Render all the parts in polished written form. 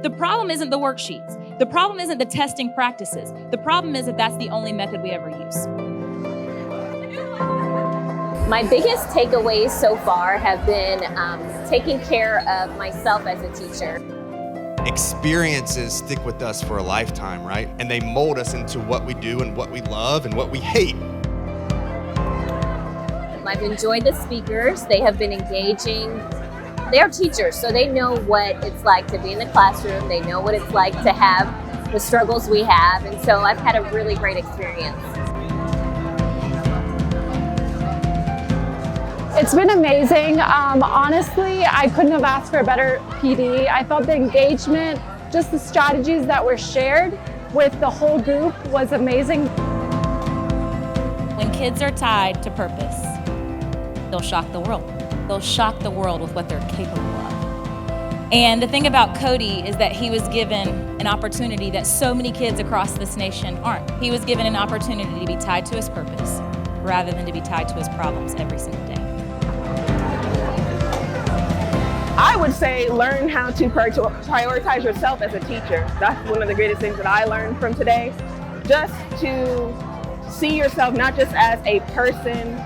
The problem isn't the worksheets. The problem isn't the testing practices. The problem is that that's the only method we ever use. My biggest takeaways so far have been taking care of myself as a teacher. Experiences stick with us for a lifetime, right? And they mold us into what we do and what we love and what we hate. I've enjoyed the speakers. They have been engaging. They're teachers, so they know what it's like to be in the classroom. They know what it's like to have the struggles we have. And so I've had a really great experience. It's been amazing. Honestly, I couldn't have asked for a better PD. I thought the engagement, just the strategies that were shared with the whole group was amazing. When kids are tied to purpose, they'll shock the world. They'll shock the world with what they're capable of. And the thing about Cody is that he was given an opportunity that so many kids across this nation aren't. He was given an opportunity to be tied to his purpose rather than to be tied to his problems every single day. I would say learn how to prioritize yourself as a teacher. That's one of the greatest things that I learned from today. Just to see yourself not just as a person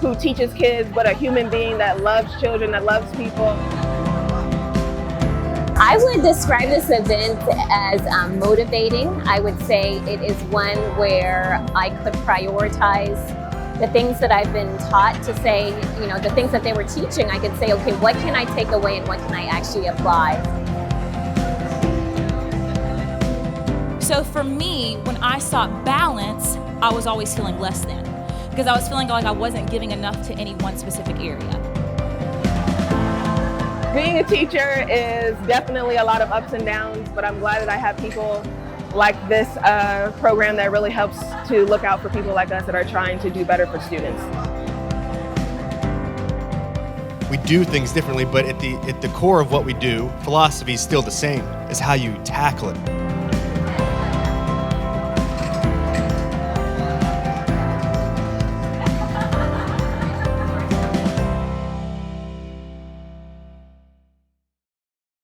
who teaches kids, but a human being that loves children, that loves people. I would describe this event as motivating. I would say it is one where I could prioritize the things that I've been taught to say, the things that they were teaching. I could say, okay, what can I take away and what can I actually apply? So for me, when I sought balance, I was always feeling less than, because I was feeling like I wasn't giving enough to any one specific area. Being a teacher is definitely a lot of ups and downs, but I'm glad that I have people like this program that really helps to look out for people like us that are trying to do better for students. We do things differently, but at the core of what we do, philosophy is still the same. It's how you tackle it.